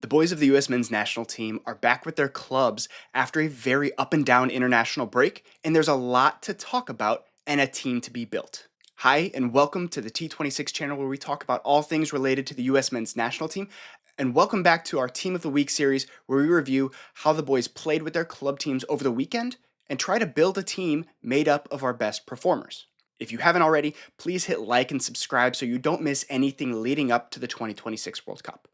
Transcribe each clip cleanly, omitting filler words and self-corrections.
The boys of the US men's national team are back with their clubs after a very up and down international break, and there's a lot to talk about and a team to be built. Hi, and welcome to the T26 channel where we talk about all things related to the US men's national team. And welcome back to our Team of the Week series where we review how the boys played with their club teams over the weekend and try to build a team made up of our best performers. If you haven't already, please hit like and subscribe so you don't miss anything leading up to the 2026 World Cup.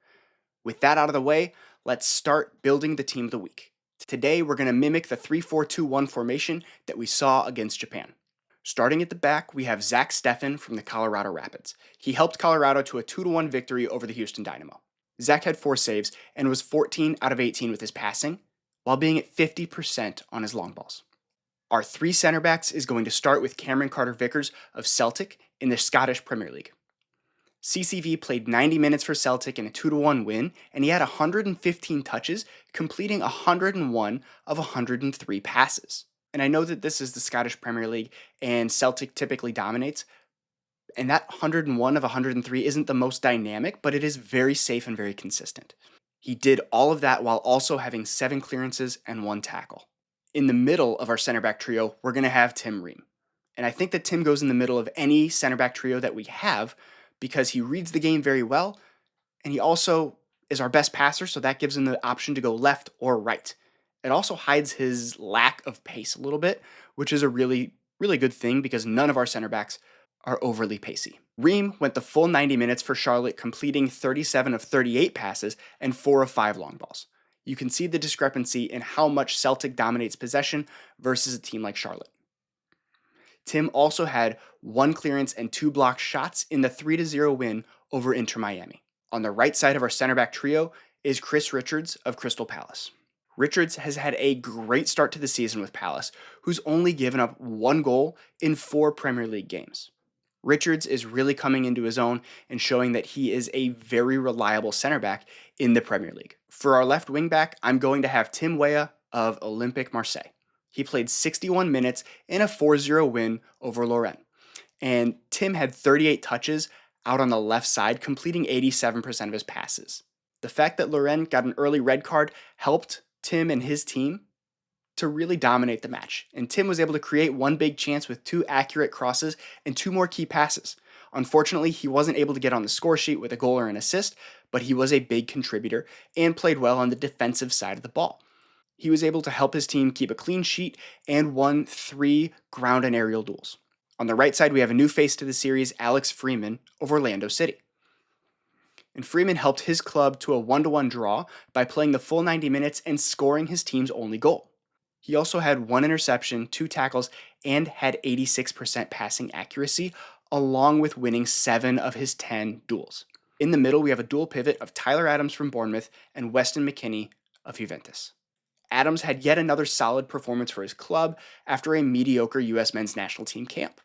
With that out of the way, let's start building the team of the week. Today, we're going to mimic the 3-4-2-1 formation that we saw against Japan. Starting at the back, we have Zach Steffen from the Colorado Rapids. He helped Colorado to a 2-1 victory over the Houston Dynamo. Zach had 4 saves and was 14 out of 18 with his passing, while being at 50% on his long balls. Our 3 center backs is going to start with Cameron Carter-Vickers of Celtic in the Scottish Premier League. CCV played 90 minutes for Celtic in a 2-1 win, and he had 115 touches, completing 101 of 103 passes. And I know that this is the Scottish Premier League, and Celtic typically dominates, and that 101 of 103 isn't the most dynamic, but it is very safe and very consistent. He did all of that while also having 7 clearances and 1 tackle. In the middle of our center back trio, we're going to have Tim Ream. And I think that Tim goes in the middle of any center back trio that we have, because he reads the game very well, and he also is our best passer, so that gives him the option to go left or right. It also hides his lack of pace a little bit, which is a really, really good thing because none of our center backs are overly pacey. Ream went the full 90 minutes for Charlotte, completing 37 of 38 passes and 4 of 5 long balls. You can see the discrepancy in how much Celtic dominates possession versus a team like Charlotte. Tim also had 1 clearance and 2 blocked shots in the 3-0 win over Inter Miami. On the right side of our center back trio is Chris Richards of Crystal Palace. Richards has had a great start to the season with Palace, who's only given up 1 goal in 4 Premier League games. Richards is really coming into his own and showing that he is a very reliable center back in the Premier League. For our left wing back, I'm going to have Tim Weah of Olympique Marseille. He played 61 minutes in a 4-0 win over Lorient. And Tim had 38 touches out on the left side, completing 87% of his passes. The fact that Lorient got an early red card helped Tim and his team to really dominate the match. And Tim was able to create 1 big chance with 2 accurate crosses and 2 more key passes. Unfortunately, he wasn't able to get on the score sheet with a goal or an assist, but he was a big contributor and played well on the defensive side of the ball. He was able to help his team keep a clean sheet and won 3 ground and aerial duels. On the right side, we have a new face to the series, Alex Freeman of Orlando City. And Freeman helped his club to a 1-1 draw by playing the full 90 minutes and scoring his team's only goal. He also had 1 interception, 2 tackles, and had 86% passing accuracy, along with winning 7 of his 10 duels. In the middle, we have a dual pivot of Tyler Adams from Bournemouth and Weston McKennie of Juventus. Adams had yet another solid performance for his club after a mediocre US men's national team camp.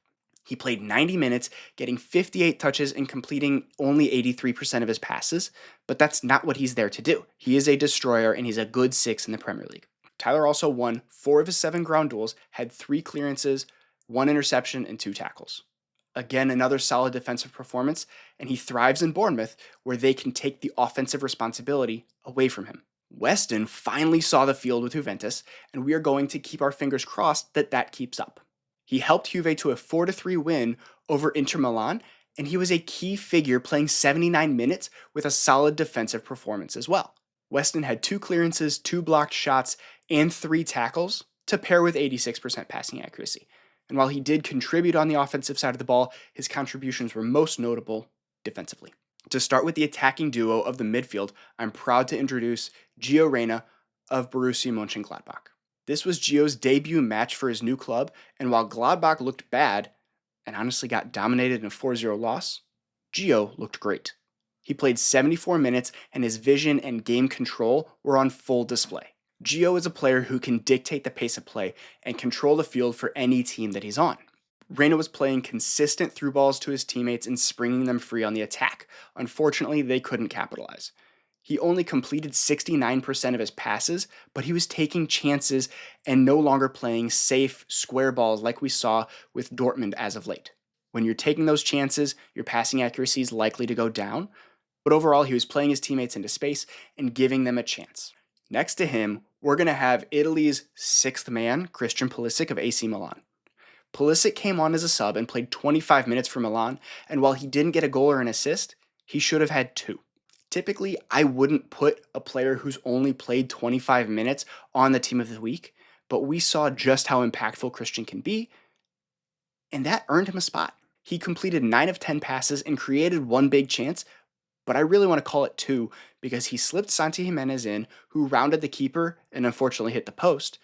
He played 90 minutes, getting 58 touches and completing only 83% of his passes, but that's not what he's there to do. He is a destroyer and he's a good 6 in the Premier League. Tyler also won 4 of his 7 ground duels, had 3 clearances, 1 interception, and 2 tackles. Again, another solid defensive performance, and he thrives in Bournemouth, where they can take the offensive responsibility away from him. Weston finally saw the field with Juventus, and we are going to keep our fingers crossed that that keeps up. He helped Juve to a 4-3 win over Inter Milan, and he was a key figure playing 79 minutes with a solid defensive performance as well. Weston had 2 clearances, 2 blocked shots, and 3 tackles to pair with 86% passing accuracy. And while he did contribute on the offensive side of the ball, his contributions were most notable defensively. To start with the attacking duo of the midfield, I'm proud to introduce Gio Reyna of Borussia Mönchengladbach. This was Gio's debut match for his new club, and while Gladbach looked bad and honestly got dominated in a 4-0 loss, Gio looked great. He played 74 minutes, and his vision and game control were on full display. Gio is a player who can dictate the pace of play and control the field for any team that he's on. Reyna was playing consistent through balls to his teammates and springing them free on the attack. Unfortunately, they couldn't capitalize. He only completed 69% of his passes, but he was taking chances and no longer playing safe square balls like we saw with Dortmund as of late. When you're taking those chances, your passing accuracy is likely to go down, But overall, he was playing his teammates into space and giving them a chance. Next to him, we're going to have Italy's sixth man, Christian Pulisic of AC Milan. Pulisic came on as a sub and played 25 minutes for Milan, and while he didn't get a goal or an assist, he should have had two. Typically, I wouldn't put a player who's only played 25 minutes on the team of the week, but we saw just how impactful Christian can be, and that earned him a spot. He completed 9 of 10 passes and created one big chance, but I really want to call it two because he slipped Santi Jimenez in, who rounded the keeper and unfortunately hit the post,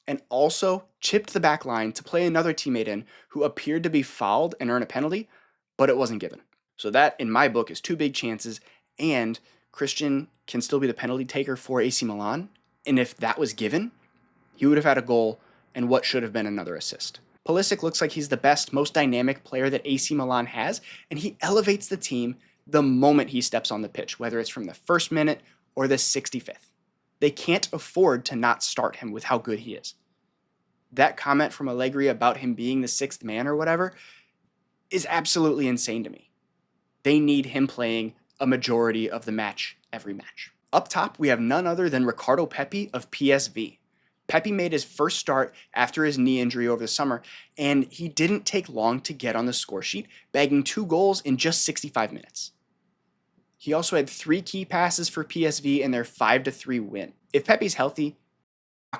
and also chipped the back line to play another teammate in who appeared to be fouled and earn a penalty, but it wasn't given. So that, in my book, is two big chances, and Christian can still be the penalty taker for AC Milan, and if that was given, he would have had a goal and what should have been another assist. Pulisic looks like he's the best, most dynamic player that AC Milan has, and he elevates the team the moment he steps on the pitch, whether it's from the first minute or the 65th. They can't afford to not start him with how good he is. That comment from Allegri about him being the sixth man or whatever is absolutely insane to me. They need him playing a majority of the match every match. Up top, we have none other than Ricardo Pepi of PSV. Pepi made his first start after his knee injury over the summer, and he didn't take long to get on the score sheet, bagging 2 goals in just 65 minutes. He also had 3 key passes for PSV in their 5-3 win. If Pepi's healthy,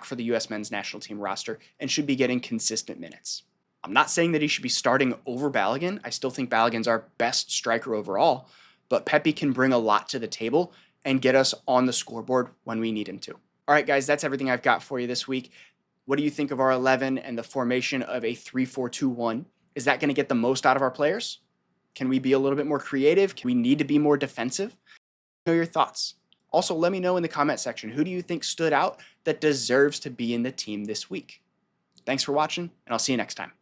for the US men's national team roster and should be getting consistent minutes. I'm not saying that he should be starting over Balogun. I still think Balogun's our best striker overall, but Pepi can bring a lot to the table and get us on the scoreboard when we need him to. All right, guys, that's everything I've got for you this week. What do you think of our 11 and the formation of a 3-4-2-1? Is that going to get the most out of our players? Can we be a little bit more creative? Can we need to be more defensive? Know your thoughts. Also, let me know in the comment section, who do you think stood out that deserves to be in the team this week? Thanks for watching, and I'll see you next time.